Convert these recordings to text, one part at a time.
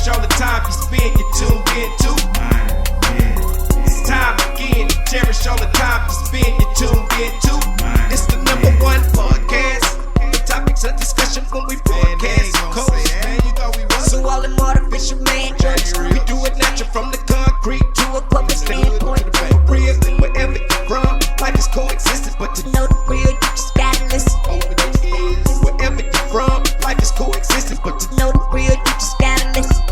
cherish all the time you spend, you tuned in to. It's time again to cherish all the time you spend, you tuned in to. It's the number one podcast. The topics of discussion when we broadcast. So all them artificial man jokes, we do it natural from the concrete to a public standpoint. Real, wherever you're from, life is coexisting, but to know the real, you just gotta listen. Wherever you're from, life is coexisting, but to know the real, you just gotta listen.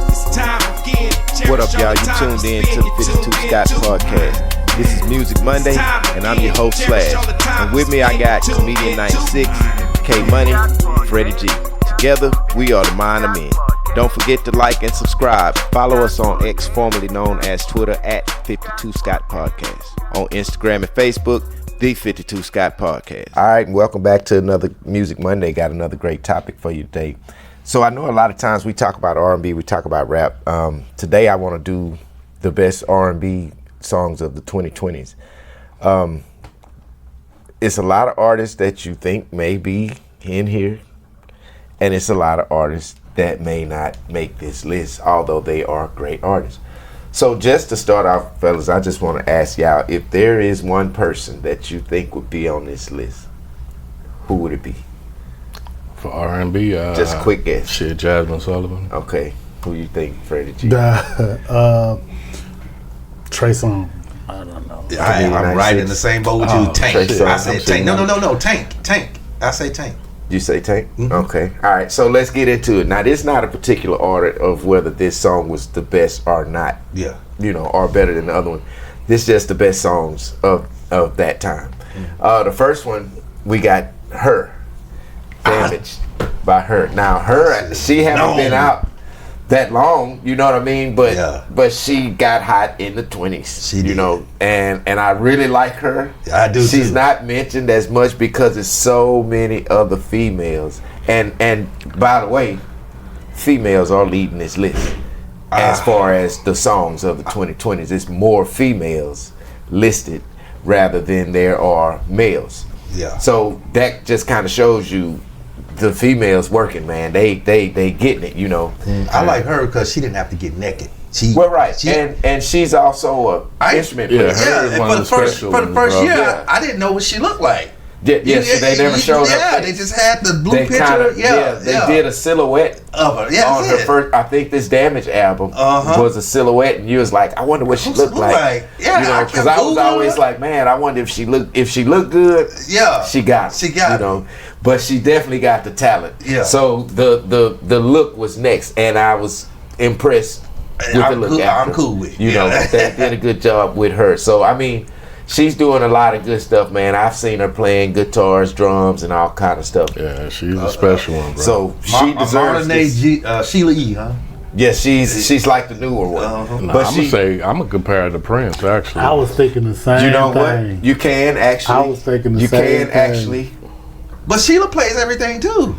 It's time again. What up, y'all? You tuned in to the 52 Scott Podcast. This is Music Monday, and I'm your host, Slash. And with me, I got Comedian 96, K Money, Freddie G. Together, we are the Mind of Men. Don't forget to like and subscribe. Follow us on X, formerly known as Twitter, at 52 Scott Podcast. On Instagram and Facebook, the 52 Scott Podcast. All right, and welcome back to another Music Monday. Got another great topic for you today. So I know a lot of times we talk about R&B, we talk about rap. Today I want to do the best R&B songs of the 2020s. It's a lot of artists that you think may be in here, and it's a lot of artists that may not make this list, although they are great artists. So just to start off, fellas, I just want to ask y'all, if there is one person that you think would be on this list, who would it be? For R&B, just a quick guess. Shit, Jasmine Sullivan. Okay, who you think, Freddie G? Trey Songz. I don't know. I'm right in the same boat with you. Tank. I say Tank. No. Tank. I say Tank. You say Tank? Mm-hmm. Okay. All right. So let's get into it. Now, this is not a particular order of whether this song was the best or not. Yeah. You know, or better than the other one. This is just the best songs of that time. Mm-hmm. The first one, we got Her. Damaged by Her. Now, she haven't been out that long, you know what I mean? But she got hot in the 20s. She did. You know, and I really like her. I do. She's too. not mentioned as much because there's so many other females. And by the way, females are leading this list as far as the songs of the 2020s. It's more females listed rather than there are males. Yeah. So that just kind of shows you the females working, man. They getting it, you know. I like her because she didn't have to get naked. And she's also an instrument player. For the first year, I didn't know what she looked like. They never showed her. Yeah, they just had the blue picture. They did a silhouette of her. Yeah, on her first. I think this Damage album was a silhouette, and you was like, I wonder what she looked like. Yeah, you know, because I was always like, man, I wonder if she looked good. Yeah, she got it. You know, but she definitely got the talent. Yeah. So the look was next, and I was impressed with the look. I'm cool with it. You know, they did a good job with her. So I mean, she's doing a lot of good stuff, man. I've seen her playing guitars, drums, and all kind of stuff. Yeah, she's a special one, bro. So she deserves this. Sheila E., huh? Yeah, she's like the newer one. But I'm gonna compare her to Prince, actually. I was thinking the same thing. You know what? You can actually. I was thinking the same thing. Actually. But Sheila plays everything too.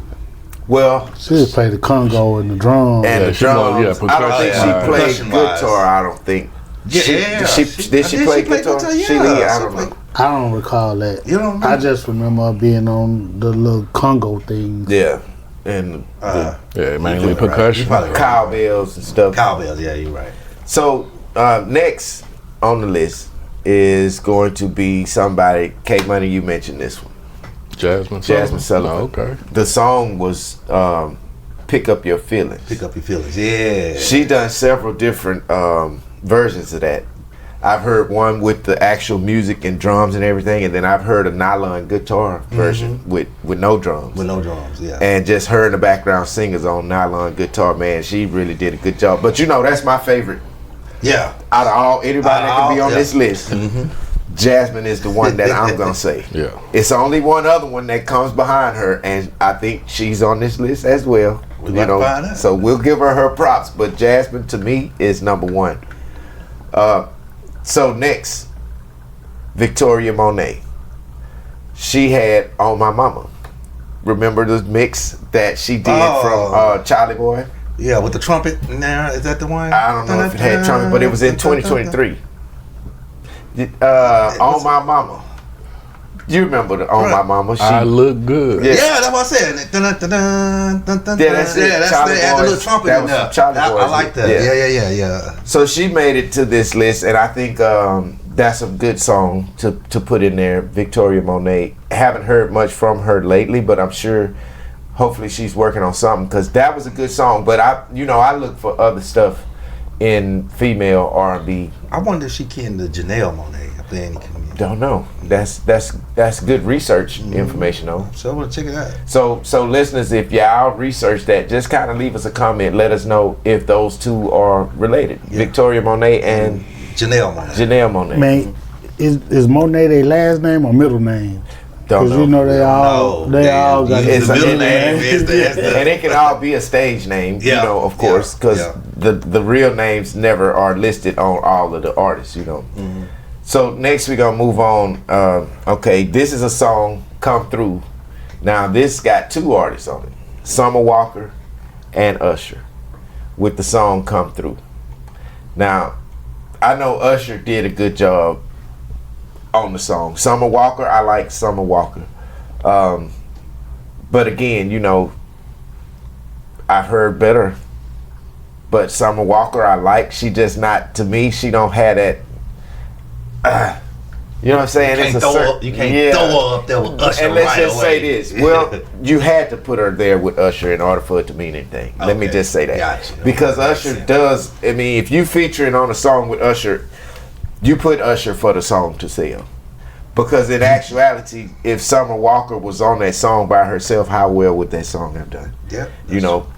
Well, she just played the Congo and the drums. And the drums. I don't think she played guitar. I don't think. Did she play guitar? I don't know. I don't recall that. You don't know? I just remember being on the little Congo things. Yeah. And mainly percussion. Cowbells and stuff. Cowbells, yeah, you're right. So next on the list is going to be somebody. K Money, you mentioned this one. Jasmine Sullivan. Oh, okay. The song was Pick Up Your Feelings. Pick Up Your Feelings, yeah. She done several different versions of that. I've heard one with the actual music and drums and everything, and then I've heard a nylon guitar version with no drums. With no drums, yeah. And just her and the background singers on nylon guitar, man, she really did a good job. But you know, that's my favorite. Yeah. Out of anybody that can be on this list, Jasmine is the one that I'm gonna say. Yeah. It's only one other one that comes behind her, and I think she's on this list as well. So we'll give her props. But Jasmine, to me, is number one. So next, Victoria Monet. She had On My Mama. Remember the mix that she did from Charlie Boy? Yeah, with the trumpet in there. Is that the one? I don't know if it had trumpet, but it was in 2023. On My Mama. You remember the On My Mama? I look good. Yeah. Yeah, that's what I said. Dun, dun, dun, dun, dun, Yeah, that's it. Yeah, that's Charlie the, add the Boys. little trumpet That in was there. from Charlie I Boys. like that. Yeah. Yeah. So she made it to this list, and I think that's a good song to put in there. Victoria Monet. Haven't heard much from her lately, but I'm sure, hopefully, she's working on something because that was a good song. But I look for other stuff in female R&B. I wonder if she kin to Janelle Monáe. If they ain't coming. Don't know. That's good research information though. So I want to check it out. So listeners, if y'all research that, just kind of leave us a comment. Let us know if those two are related. Yeah. Victoria Monet and Janelle Monáe. Janelle Monet. Man, is Monet their last name or middle name? Don't Because know. you know they all got It's the a- middle name. It's the And it can all be a stage name, Yeah. of course, because Yeah. the real names never are listed on all of the artists, Mm-hmm. So next we're gonna move on. Okay, this is a song, Come Through. Now this got two artists on it, Summer Walker and Usher, with the song Come Through. Now, I know Usher did a good job on the song. Summer Walker, I like Summer Walker. But again, I've heard better. But Summer Walker, I like. She just not, to me, she don't have that. You know what I'm saying? You can't throw her up there with Usher And let's right just away. say this. Well, you had to put her there with Usher in order for it to mean anything. Let me Okay. just say that. Gotcha. Because Okay. Usher does, I mean, if you featuring on a song with Usher, you put Usher for the song to sell. Because in actuality, if Summer Walker was on that song by herself, how well would that song have done? Yeah.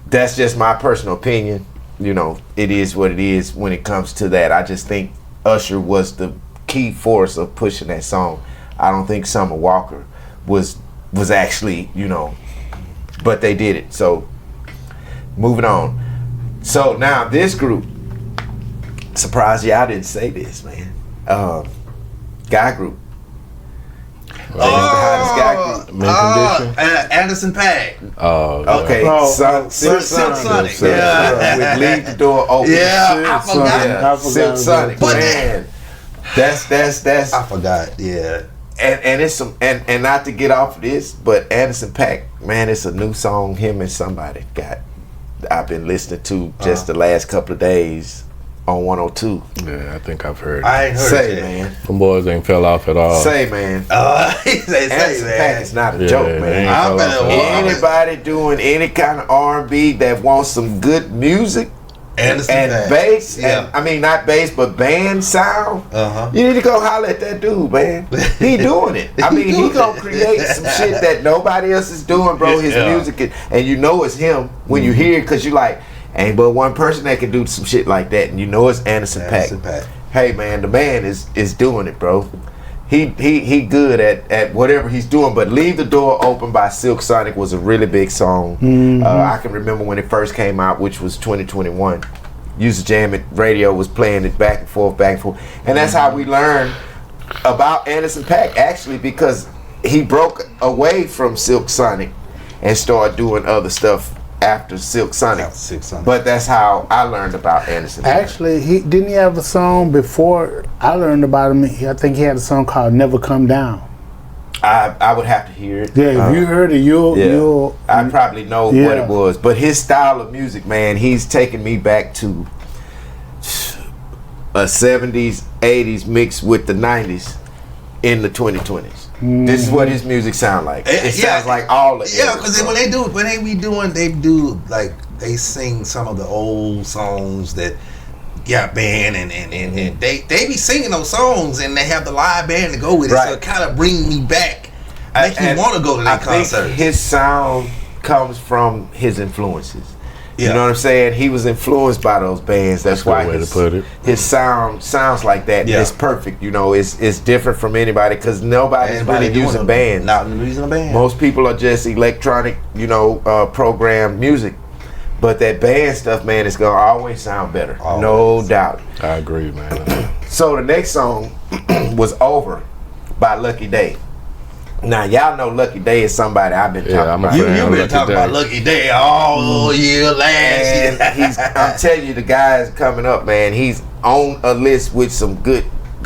That's just my personal opinion. It is what it is when it comes to that. I just think Usher was the key force of pushing that song. I don't think Summer Walker was actually, but they did it. So moving on. So now this group, surprised y'all didn't say this, man. Guy group. The hottest guy group. Mint Condition. Anderson .Paak. Okay, Oh, Silk Silk Sonic. Sonic. Yeah. With Leave the Door Open. Yeah, I forgot. Yeah, I forgot Silk Sonic. about Man, that's I forgot. Yeah. and it's some and not to get off of this, but Anderson .Paak, man, it's a new song him and somebody got. I've been listening to just the last couple of days on 102. Yeah, I think I've heard. I ain't heard Say, it. man. Them boys ain't fell off at all. Say, man. He say, Anderson .Paak man. is not a Yeah, joke, they man. ain't I'm fell off finna at all. walk. Anybody doing any kind of R&B that wants some good music Anderson and .Paak. bass, Yeah. and I mean not bass but band sound, Uh-huh. you need to go holler at that dude, man. He doing it. I mean, he gonna create some shit that nobody else is doing, bro. His Yeah. music, and you know it's him when you hear it, because you like, ain't but one person that can do some shit like that, and you know it's Anderson Anderson .Paak. .Paak. Hey man, the man is doing it, bro. He good at whatever he's doing. But Leave the Door Open by Silk Sonic was a really big song. I can remember when it first came out, which was 2021. Used to jam it. Radio was playing it back and forth, and that's how we learned about Anderson .Paak, actually, because he broke away from Silk Sonic and started doing other stuff after Silk Sonic. Silk Sonic. But that's how I learned about Anderson .Paak. Actually, didn't he have a song before I learned about him? I think he had a song called "Never Come Down." I would have to hear it. Yeah, if you heard it, you'll. I probably know what Yeah. it was, but his style of music, man, he's taking me back to a 70s, 80s mixed with the 90s in the 2020s. This is what his music sound like. It sounds like all of it. Yeah, because when they do like they sing some of the old songs that got banned, and they be singing those songs, and they have the live band to go with it. Right. So it kind of bring me back, makes me want to go to that concert. I think his sound comes from his influences. Yeah. You know what I'm saying? He was influenced by those bands. That's a good why way to put it. his sound sounds like that. Yeah. It's perfect. It's different from anybody, because nobody's Everybody really doing using a- bands. Not using a band. Most people are just electronic, programmed music. But that band stuff, man, is gonna always sound better. No Always. doubt. I agree, man. So the next song was Over by Lucky Day. Now y'all know Lucky Day is somebody I've been Yeah, I'm talking a about. fan. You've been Lucky talking Day. about Lucky Day all year, last year. And I'm telling you, the guy's coming up, man. He's on a list with some good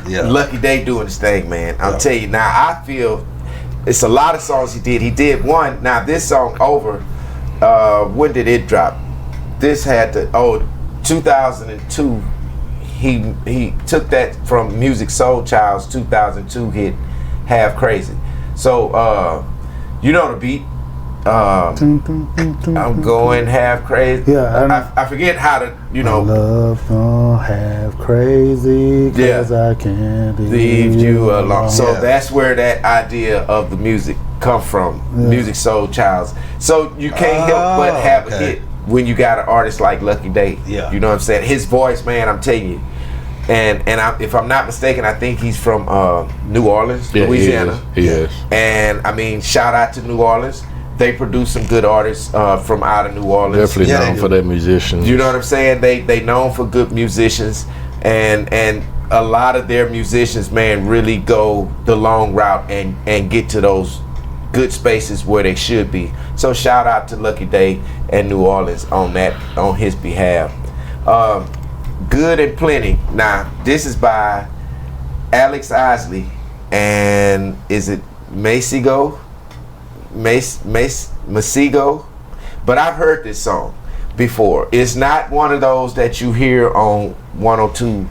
Yeah. Lucky Day doing his thing, man. I'm Yeah. telling you, now I feel it's a lot of songs he did. He did one. Now this song Over, when did it drop? This had to 2002. He took that from Music Soul Child's 2002 hit Half Crazy. So you know the beat. I'm going half crazy. Yeah, I forget how to, love gone half crazy because I can't leave you alone. So that's where that idea of the music come from. Music Soul Child's. So you can't help but have a hit when you got an artist like Lucky Day. Yeah. You know what I'm saying? His voice, man, I'm telling you. And if I'm not mistaken, I think he's from New Orleans, Louisiana. He is. And I mean, shout out to New Orleans. They produce some good artists from out of New Orleans. Definitely known for their musicians. You know what I'm saying? They known for good musicians, and a lot of their musicians, man, really go the long route and get to those good spaces where they should be. So shout out to Lucky Day and New Orleans on his behalf. Good and Plenty. Now this is by Alex Isley, and is it Masego? Masego, but I've heard this song before. It's not one of those that you hear on 102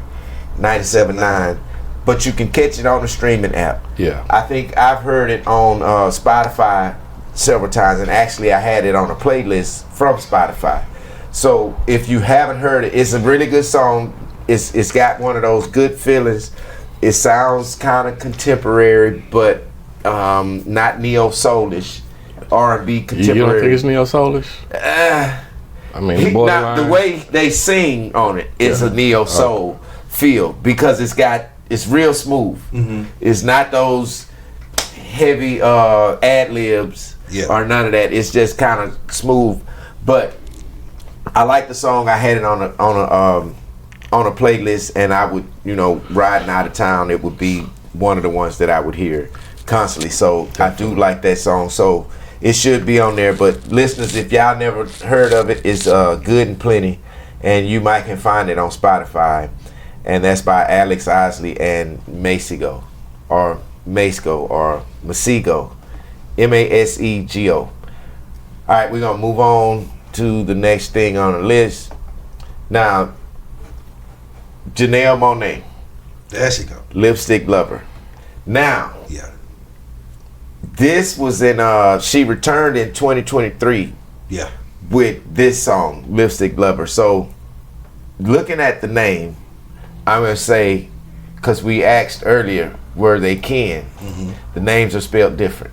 97.9, but you can catch it on the streaming app. Yeah, I think I've heard it on Spotify several times, and actually I had it on a playlist from Spotify. So if you haven't heard it, it's a really good song. It's got one of those good feelings. It sounds kind of contemporary, but not neo soulish, R&B contemporary. You don't think it's neo soulish? I mean, the way they sing on it, it's a neo soul feel because it's real smooth. Mm-hmm. It's not those heavy ad libs or none of that. It's just kind of smooth. But I like the song. I had it on a playlist, and I would, riding out of town, it would be one of the ones that I would hear constantly. So I do like that song, so it should be on there. But listeners, if y'all never heard of it, it's Good and Plenty, and you might can find it on Spotify, and that's by Alex Isley and Masego or Masego Masego. All right, we're gonna move on to the next thing on the list. Now, Janelle Monáe, there she go, Lipstick Lover. Now, this was she returned in 2023 with this song, Lipstick Lover. So looking at the name, I'm going to say, because we asked earlier were they kin, the names are spelled different.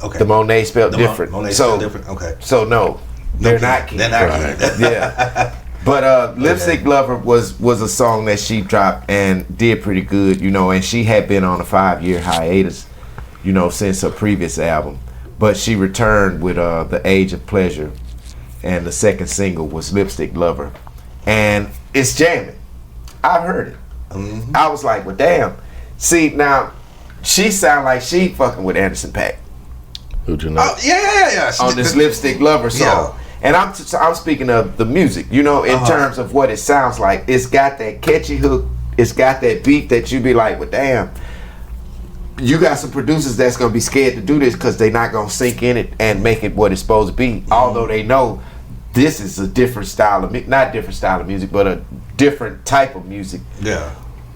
Okay. The Monáe spelled different. Monáe spelled different, okay. So no, they're not kin. They're not kin. Yeah. But Lipstick Lover was a song that she dropped and did pretty good, and she had been on a 5-year hiatus, since her previous album. But she returned with The Age of Pleasure, and the second single was Lipstick Lover. And it's jamming. I've heard it. Mm-hmm. I was like, well, damn. See, now, she sound like she fucking with Anderson .Paak. Who'd you know? Oh, yeah. On this Lipstick Lover song. Yeah. And I'm speaking of the music, in terms of what it sounds like. It's got that catchy hook. It's got that beat that you be like, well, damn. You got some producers that's going to be scared to do this because they're not going to sink in it and make it what it's supposed to be. Mm-hmm. Although they know this is a different style of not different style of music, but a different type of music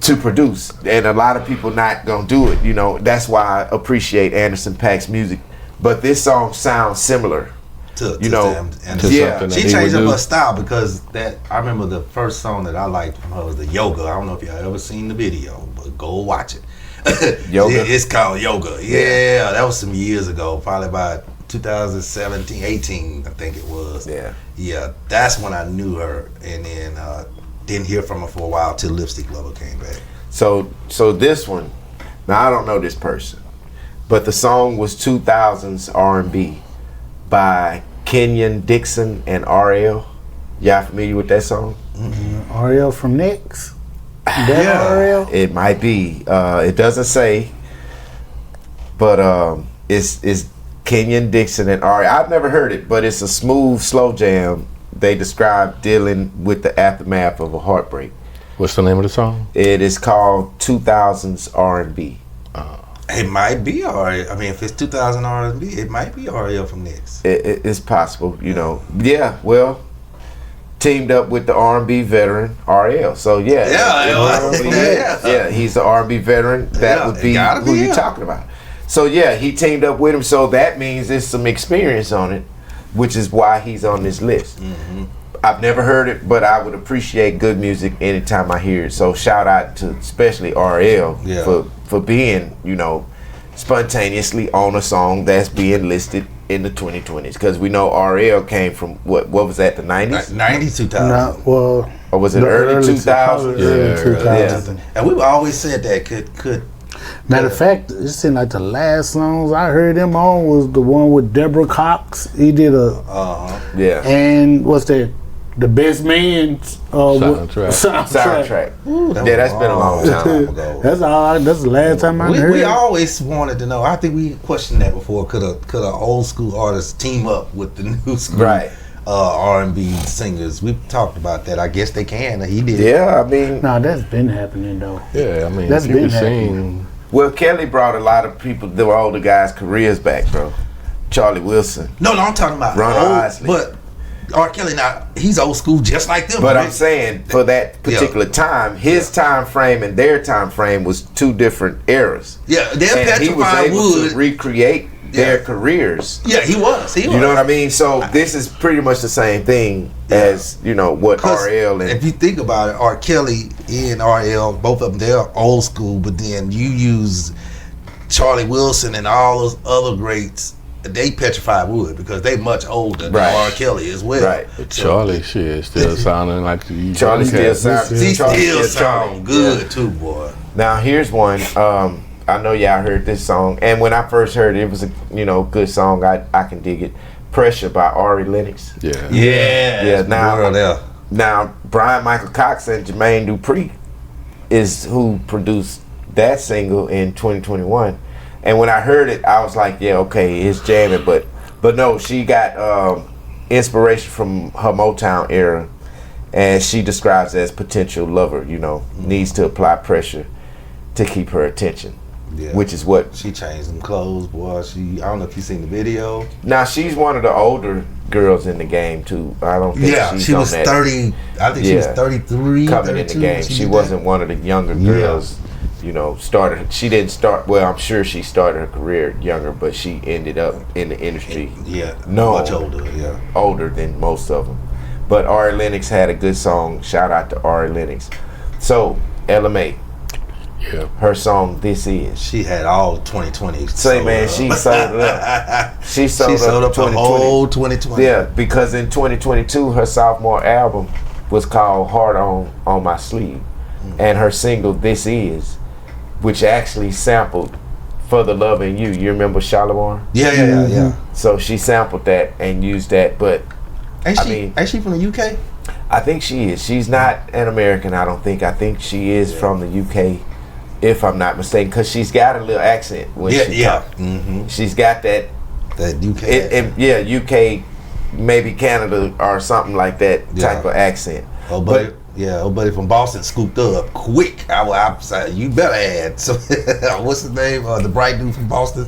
to produce. And a lot of people not going to do it. That's why I appreciate Anderson .Paak's music. But this song sounds similar. To she changed up her style because I remember the first song that I liked from her was the Yoga. I don't know if y'all ever seen the video, but go watch it. Yoga? It's called Yoga. Yeah, that was some years ago, probably about 2017, 18, I think it was. Yeah, that's when I knew her, and then didn't hear from her for a while till Lipstick Lover came back. So this one, now I don't know this person, but the song was 2000s R&B. By Kenyon Dixon and RL. Y'all familiar with that song? RL from Knicks? RL? It might be. It doesn't say. But it's Kenyon Dixon and RL. I've never heard it, but it's a smooth, slow jam. They describe dealing with the aftermath of a heartbreak. What's the name of the song? It is called 2000s R&B. It might be RL. I mean, if it's 2000 R&B, it might be RL from next. It's possible, you know. Yeah, well, teamed up with the R&B veteran RL. So yeah, he's the R&B veteran. That would be who you're talking about. So yeah, he teamed up with him. So that means there's some experience on it, which is why he's on this list. Mm-hmm. I've never heard it, but I would appreciate good music anytime I hear it. So shout out to especially RL for being, you know, spontaneously on a song that's being listed in the 2020s, because we know RL came from what was that, the 90s? 90s, 2000. No, well, or was it early 2000s? Early 2000s. And we always said that could. Matter of fact, it seemed like the last songs I heard him on was the one with Deborah Cox. He did and what's that? The Best Man soundtrack. Ooh, that's been a long time ago. That's the last time I heard. We always wanted to know. I think we questioned that before. Could a old school artist team up with the new school R&B singers? We've talked about that. I guess they can. He did. Yeah, I mean, no, that's been happening though. Yeah, I mean, that's been happening. Well, Kelly brought a lot of people, the older guys' careers back, bro. Charlie Wilson. No, I'm talking about Ron Isley. But R. Kelly, now he's old school, just like them. But I'm saying for that particular time, his time frame and their time frame was two different eras. Yeah, they're and he was able wood. to recreate their careers. Yeah, he was. You know what I mean? So this is pretty much the same thing as, you know, what RL and... If you think about it, R. Kelly and RL, both of them, they're old school, but then you use Charlie Wilson and all those other greats, they petrified wood because they much older than R. Kelly as well. Right. But Charlie still sounding like the Charlie still sounds. He still sound good too, boy. Now here's one. I know y'all heard this song, and when I first heard it, it was a good song. I can dig it. Pressure by Ari Lennox. Yeah. Now Brian Michael Cox and Jermaine Dupri is who produced that single in 2021. And when I heard it, I was like, yeah, okay, it's jamming, but no, she got inspiration from her Motown era, and she describes it as potential lover, you know, needs to apply pressure to keep her attention, which is what... She changed them clothes, boy. I don't know if you seen the video. Now, she's one of the older girls in the game, too. I don't think she was 30, I think she was 33, coming 32, in the game. She wasn't one of the younger girls. You know, she didn't start, well, I'm sure she started her career younger, but she ended up in the industry. Much older, older than most of them. But Ari Lennox had a good song. Shout out to Ari Lennox. So, LMA, her song, This Is. She had all 2020. Say, man, she sold it up. She sold up the whole 2020. Yeah, because in 2022, her sophomore album was called Heart on My Sleeve. And her single, This Is, which actually sampled For the Love in You. You remember Shalimar? Yeah. So she sampled that and used that, but ain't she from the UK? I think she is. She's not an American, I don't think. I think she is from the UK, if I'm not mistaken, because she's got a little accent when she talks. Mm-hmm. She's got that UK accent. UK, maybe Canada or something like that type of accent. Old buddy from Boston scooped up quick. I said, you better add. So, what's his name? The bright dude from Boston.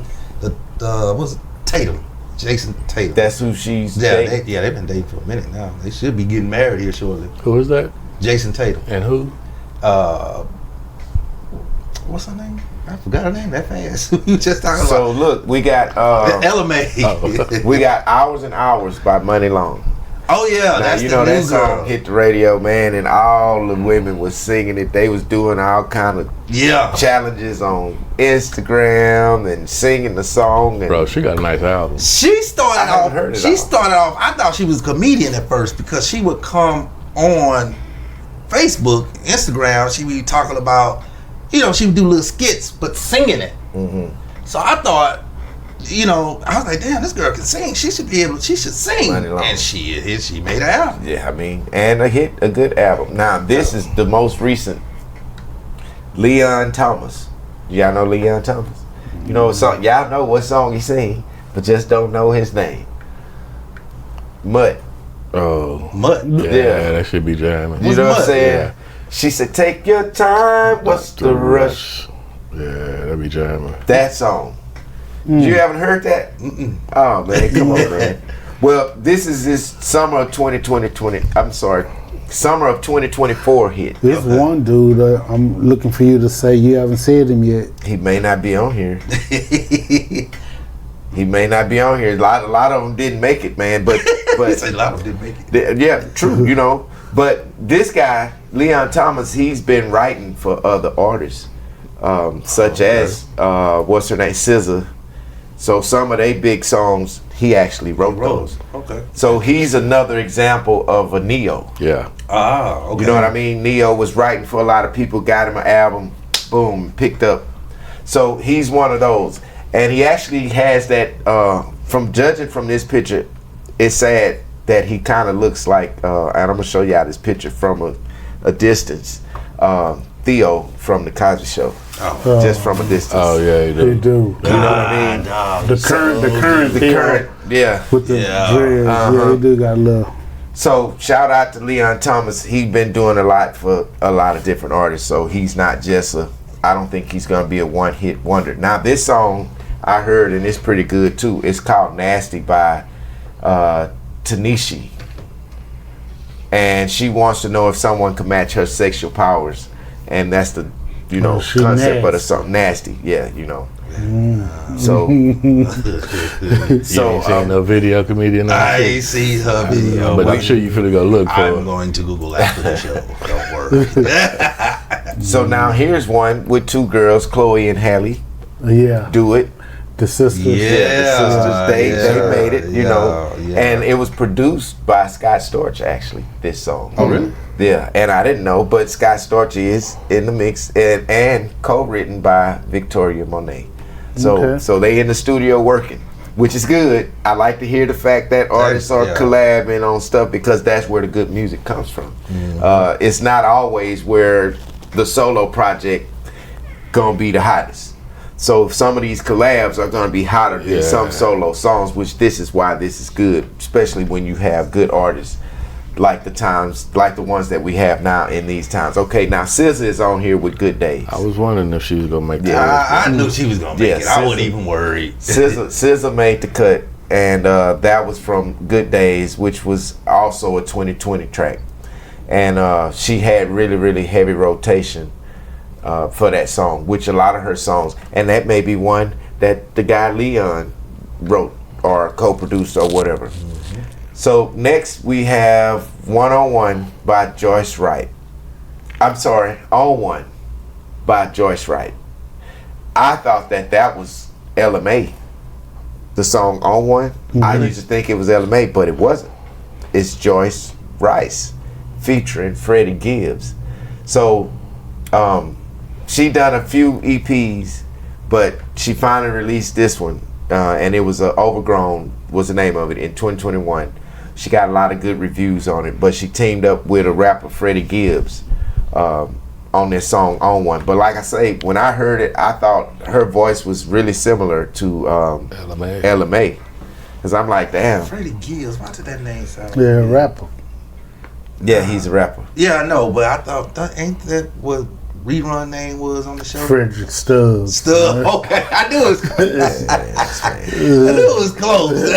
What's it? Tatum. Jason Tatum. That's who she's dating? They've been dating for a minute now. They should be getting married here shortly. Who is that? Jason Tatum. And who? What's her name? I forgot her name that fast. You just talking about. So look, we got LMA. We got Hours and Hours by Money Long. Oh yeah, now, that's you the know new that song girl. hit the radio, man, and all the women was singing it. They was doing all kind of challenges on Instagram and singing the song. And bro, she got a nice album. She started off. I thought she was a comedian at first because she would come on Facebook, Instagram. She would be talking about, she would do little skits, but singing it. Mm-hmm. So I thought. I was like, damn, this girl can sing. She should sing. And she made an album. Yeah, I mean, and a good album. Now, this is the most recent. Leon Thomas. Y'all know Leon Thomas? You know, y'all know what song he sing, but just don't know his name. Mutt. Oh. Mutt. Yeah, that should be jamming. You know what I'm saying? Yeah. She said, take your time, what's the rush? Yeah, that be jamming. That song. You haven't heard that? Oh man, come on, man. Well, this is his summer of 2024 hit. This one dude, I'm looking for you to say you haven't said him yet. He may not be on here. He may not be on here. A lot of them didn't make it, man. But a lot of them didn't make it. Yeah, true. You know, but this guy, Leon Thomas, he's been writing for other artists, such as what's her name, SZA. So some of their big songs, he actually wrote those. Okay. So he's another example of a Neo. Yeah. Ah, okay. You know what I mean? Neo was writing for a lot of people, got him an album, boom, picked up. So he's one of those. And he actually has that, from judging from this picture, it's sad that he kind of looks like, and I'm going to show y'all this picture from a distance, Theo from The Cosby Show. Just from a distance. Oh yeah, he do. They do. You know what I mean? The current, yeah. with the dreads, yeah, they do got love. So shout out to Leon Thomas. He's been doing a lot for a lot of different artists. So he's not just I don't think he's gonna be a one-hit wonder. Now this song I heard and it's pretty good too. It's called Nasty by Tanishi. And she wants to know if someone can match her sexual powers. And that's the concept of the song. Nasty. Yeah, you know. So You ain't seen no video comedian. I ain't seen her video. But I'm sure you finna go look for I'm it. going to Google after the show. Don't worry. So now here's one with two girls, Chloe and Halle. Yeah. Do It. The sisters. The sisters, they made it, you know. Yeah. And it was produced by Scott Storch, actually, this song. Oh, really? Yeah, and I didn't know, but Scott Storch is in the mix and co-written by Victoria Monet. So they in the studio working, which is good. I like to hear the fact that artists are collabing on stuff because that's where the good music comes from. It's not always where the solo project gonna be the hottest. So some of these collabs are gonna be hotter than some solo songs, which this is why this is good, especially when you have good artists like the ones that we have now in these times. Okay, now SZA is on here with Good Days. I was wondering if she was gonna make that. I knew she was gonna make it. I wasn't even worried. SZA made the cut, and that was from Good Days, which was also a 2020 track. And she had really, really heavy rotation for that song, which a lot of her songs, and that may be one that the guy Leon wrote or co-produced or whatever. So next we have 101 by Joyce Wright. I'm sorry, On One by Joyce Wright. I thought that was LMA, the song On One. I used to think it was LMA, but it wasn't. It's Joyce Rice featuring Freddie Gibbs. So she done a few EPs, but she finally released this one, and it was Overgrown was the name of it in 2021. She got a lot of good reviews on it, but she teamed up with a rapper, Freddie Gibbs, on this song On One. But like I say, when I heard it, I thought her voice was really similar to LMA. Because I'm like, damn. Freddie Gibbs, why did that name sound? Yeah, rapper. Yeah, he's a rapper. Yeah, I know, but I thought ain't that what Rerun name was on the show? Frederick Stubbs. Okay, I knew it was close. I knew it was close.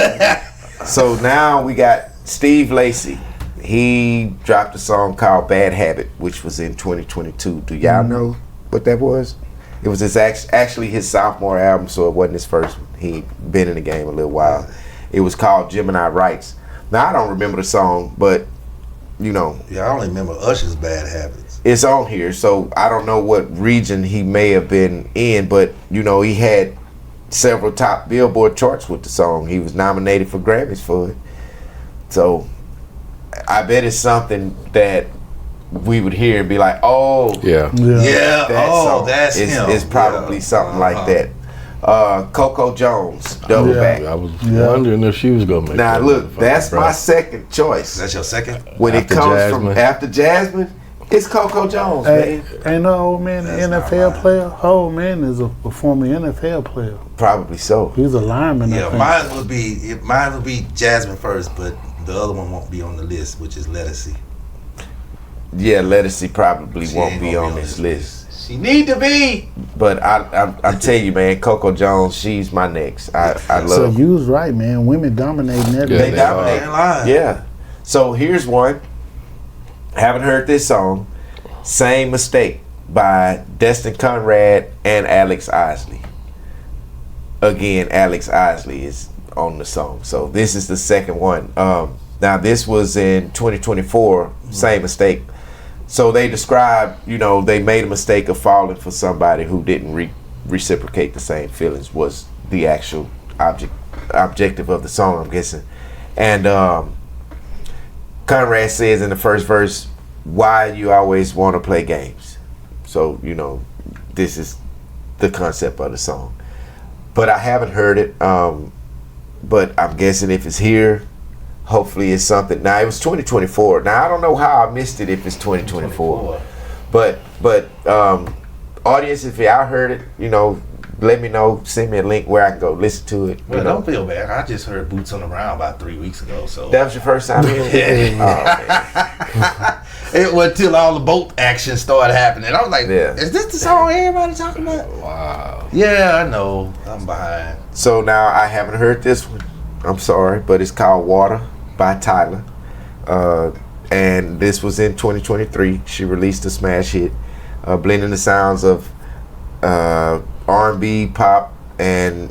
So now we got Steve Lacy. He dropped a song called Bad Habit, which was in 2022. Do y'all know what that was? It was actually his sophomore album, so it wasn't his first one. He'd been in the game a little while. It was called Gemini Rights. Now, I don't remember the song, but, you know. Yeah, I only remember Usher's Bad Habits. It's on here, so I don't know what region he may have been in, but, you know, he had several top Billboard charts with the song. He was nominated for Grammys for it. So I bet it's something that we would hear and be like, oh, yeah. That's him. It's probably something like that. Coco Jones, Double Back. I was wondering if she was gonna make now that. Look, that's my second choice. That's your second? When After it comes Jasmine. from after Jasmine, it's Coco Jones, man. Ain't no old man an NFL player? Old man is a former NFL player. Probably so. He's a lineman. Yeah, mine would be Jasmine first, but the other one won't be on the list, which is Lettucey. Yeah, Lettucey probably She won't ain't be gonna on this list. She need to be. But I tell you, man, Coco Jones, she's my next. I love. So you was right, man. Women dominating that. They dominate. Line. Yeah. So here's one. Haven't heard this song. Same Mistake by Destin Conrad and Alex Isley. Again, Alex Isley is on the song. So this is the second one. Now this was in 2024. Same Mistake. So they described, they made a mistake of falling for somebody who didn't reciprocate the same feelings was the actual objective of the song, I'm guessing. And Conrad says in the first verse, why you always want to play games. So, this is the concept of the song. But I haven't heard it, but I'm guessing if it's here, hopefully it's something. Now, it was 2024. Now, I don't know how I missed it if it's 2024. But audience, if y'all heard it, let me know. Send me a link where I can go listen to it. Well, don't feel bad. I just heard Boots on the Ground about 3 weeks ago. So that was your first time hearing it? Yeah. It was till all the boat action started happening. I was like, is this the song everybody talking about? Wow. Yeah, I know. I'm behind. So now I haven't heard this one. I'm sorry, but it's called Water by Tyler. And this was in 2023. She released a smash hit, blending the sounds of R&B, pop, and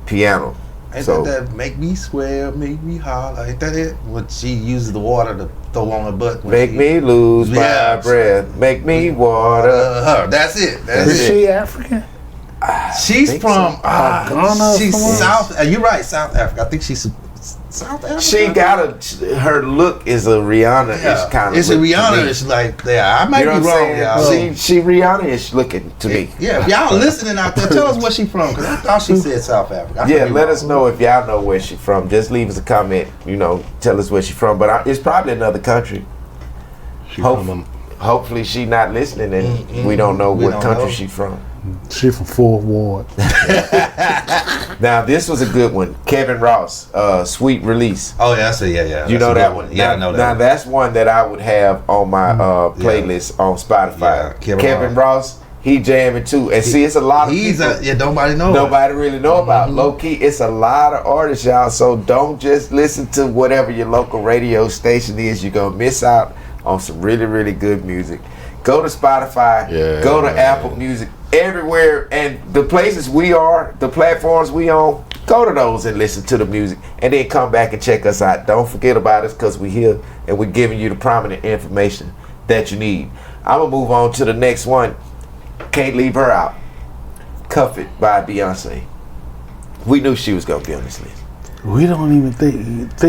piano. Ain't that make me swear, make me holler? Ain't that it? When she uses the water to throw on her butt. Make me lose my breath. Make me water. That's it. Is she African? She's from Ghana. She's South. You're right, South Africa. I think she's South Africa. She got her look is a Rihanna-ish kind of. It's a Rihanna-ish like that. I might be wrong, y'all. She Rihanna-ish looking to me. Yeah, if y'all listening out there, tell us where she from, because I thought she said South Africa. Let us know if y'all know where she from. Just leave us a comment. Tell us where she from. But it's probably another country. Hopefully she not listening, and we don't know what country she from. She from 4th Ward. Now this was a good one. Kevin Ross, Sweet Release. Oh yeah, I see. Yeah. You know that one? Yeah, I know that. Now that's one that I would have on my playlist on Spotify. Yeah, Kevin Ross, he jamming too. And see, it's a lot of people. Nobody knows. Nobody really know about. Low key, it's a lot of artists, y'all. So don't just listen to whatever your local radio station is. You're gonna miss out on some really, really good music. Go to Spotify. Go to Apple Music. Everywhere, and the places we are, the platforms we on, go to those and listen to the music, and then come back and check us out. Don't forget about us, because we're here and we're giving you the prominent information that you need. I'm gonna move on to the next one. Can't leave her out. Cuff It by Beyonce. We knew she was gonna be on this list. We don't even think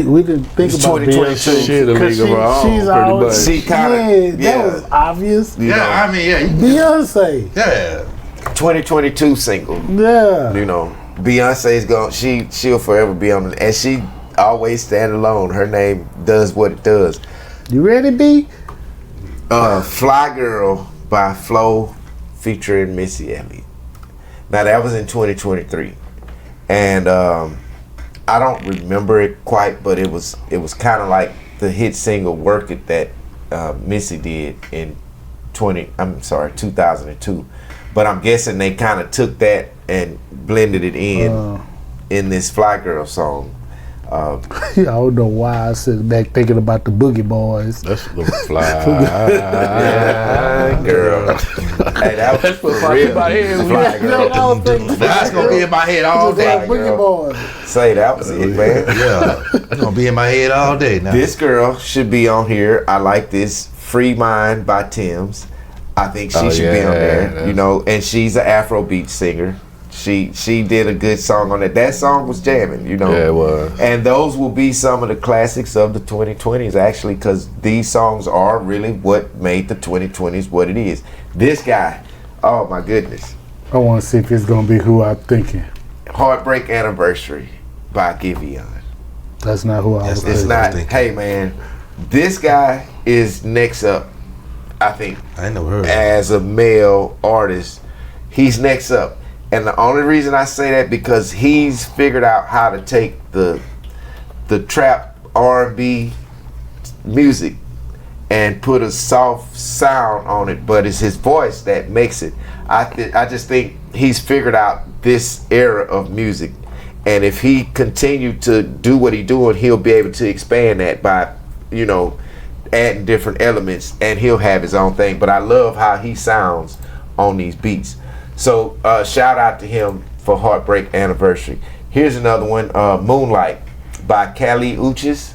we didn't think It's about 2022. Beyonce. She in a league of her own, She's pretty out. much. She kinda, that was obvious. I mean, Beyonce. Yeah. 2022 single. Yeah. Beyonce's she'll forever be on it, and she always stand alone. Her name does what it does. You ready, B? Fly Girl by Flo featuring Missy Elliott. Now that was in 2023, and I don't remember it quite, but it was kind of like the hit single "Work It" that Missy did in 2002. But I'm guessing they kind of took that and blended it in this Fly Girl song. I don't know why I sit back thinking about the Boogie Boys. That's the fly. Yeah, girl. Hey, that was for real. Fly Girl. That's gonna be in my head all day. Boogie Boys. Say that was it, man. Yeah, it's gonna be in my head all day now. This girl should be on here. I like this. Free Mind by Tim's. I think she should be on there. And she's an Afrobeat singer. She did a good song on it. That song was jamming, Yeah, it was. And those will be some of the classics of the 2020s, actually, because these songs are really what made the 2020s what it is. This guy, oh my goodness. I want to see if it's going to be who I'm thinking. Heartbreak Anniversary by Giveon. That's not who I was thinking. It's not. Hey, man, this guy is next up, I think. I never heard. As a male artist, he's next up. And the only reason I say that because he's figured out how to take the trap R&B music and put a soft sound on it, but it's his voice that makes it. I just think he's figured out this era of music, and if he continued to do what he's doing, he'll be able to expand that by, you know, adding different elements, and he'll have his own thing. But I love how he sounds on these beats. So shout out to him for Heartbreak Anniversary. Here's another one, Moonlight by Kali Uchis.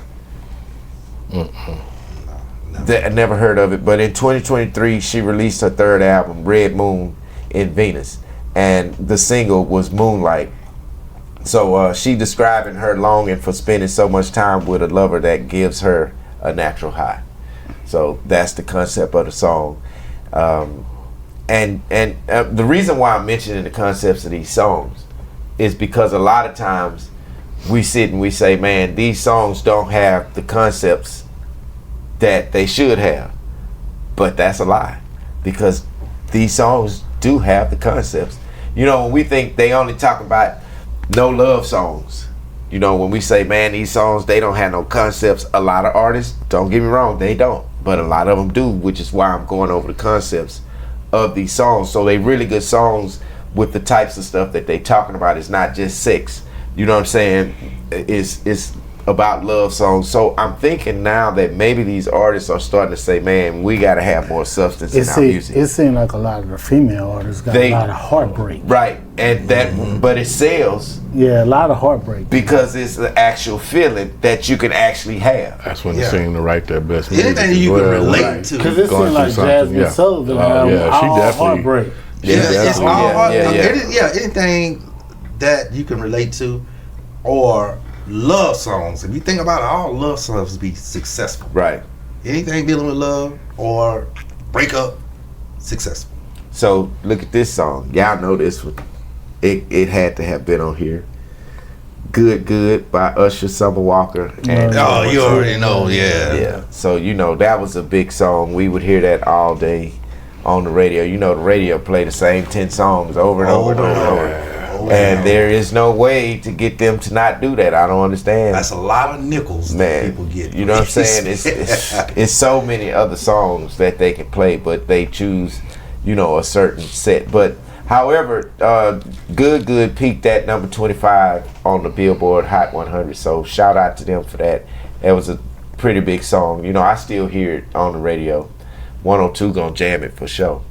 I never heard of it, but in 2023 she released her third album, Red Moon in Venus, and the single was Moonlight. So she describing her longing for spending so much time with a lover that gives her a natural high. So that's the concept of the song. And the reason why I'm mentioning the concepts of these songs is because a lot of times we sit and we say, man, these songs don't have the concepts that they should have. But that's a lie, because these songs do have the concepts. You know, when we think they only talk about no love songs, you know, when we say, man, these songs, they don't have no concepts, a lot of artists, don't get me wrong, they don't, but a lot of them do, which is why I'm going over the concepts of these songs. So they really good songs with the types of stuff that they talking about. It's not just sex, you know what I'm saying? It's about love songs. So I'm thinking now that maybe these artists are starting to say, man, we got to have more substance in our music. It seems like a lot of the female artists got a lot of heartbreak. Right, and that, but it sells. Yeah, a lot of heartbreak. Because it's the actual feeling that you can actually have. That's when they seem to write their best music. Anything you can relate to. Because it seems like Jasmine Sullivan she definitely heartbreak. It's all heartbreak. Anything that you can relate to, or love songs. If you think about it, all love songs be successful. Right. Anything dealing with love or breakup, successful. So look at this song. Y'all know this one. It had to have been on here. Good Good by Usher, Summer Walker. And you already know, yeah. Yeah. So you know that was a big song. We would hear that all day on the radio. You know the radio play the same 10 songs over and over and over. And there is no way to get them to not do that. I don't understand. That's a lot of nickels that people get. You know what I'm saying? It's so many other songs that they can play, but they choose, you know, a certain set. But however, Good Good peaked at number 25 on the Billboard Hot 100. So shout out to them for that. That was a pretty big song. You know, I still hear it on the radio. 102 gonna jam it for sure. All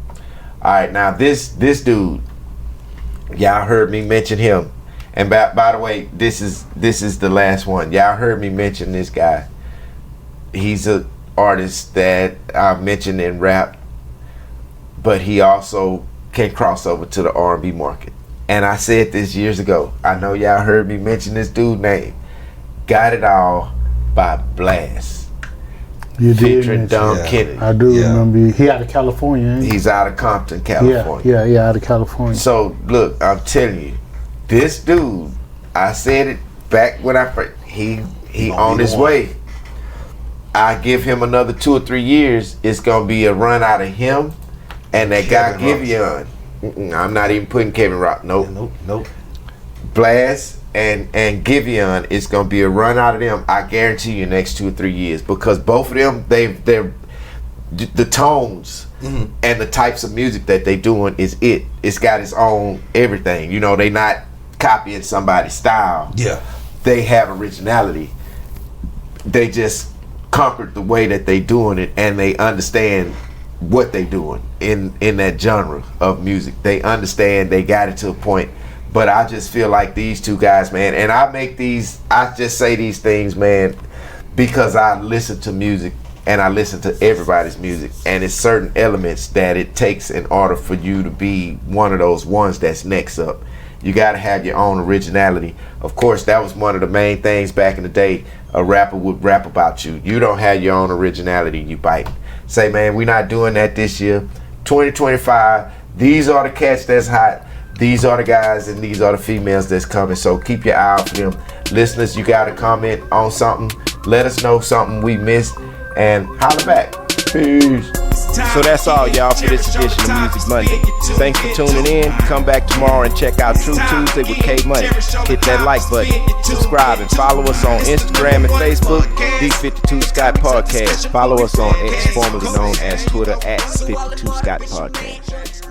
right, now this dude. Y'all heard me mention him, and by the way, this is the last one. Y'all heard me mention this guy. He's an artist that I mentioned in rap, but he also can cross over to the R&B market. And I said this years ago. I know y'all heard me mention this dude name. Got It All by Blast. You did featuring Don Kennedy. I do remember. He out of California, ain't he? He's out of Compton, California. Yeah, out of California. So look, I'm telling you, this dude, I said it back when I first, he on his way. I give him another 2 or 3 years, it's gonna be a run out of him and that guy Giveon. I'm not even putting Kevin Rock. Nope. Blast and Giveon is gonna be a run out of them. I guarantee you, next 2 or 3 years, because both of them, they're the tones and the types of music that they doing is it. It's got its own everything. You know, they not copying somebody's style. Yeah, they have originality. They just conquered the way that they doing it, and they understand what they doing in that genre of music. They understand. They got it to a point. But I just feel like these two guys, man, and I just say these things, man, because I listen to music and I listen to everybody's music, and it's certain elements that it takes in order for you to be one of those ones that's next up. You got to have your own originality. Of course, that was one of the main things back in the day. A rapper would rap about you. You don't have your own originality, you bite. Say, man, we're not doing that this year. 2025, these are the cats that's hot. These are the guys and these are the females that's coming. So keep your eye out for them. Listeners, you got to comment on something. Let us know something we missed and holler back. Peace. So that's all, y'all, for this edition of Music Monday. Thanks for tuning in. Come back tomorrow and check out True Tuesday with K Money. Hit that like button, subscribe, and follow us on Instagram and Facebook, The 52 Scott Podcast. Follow us on X, formerly known as Twitter, at 52 Scott Podcast.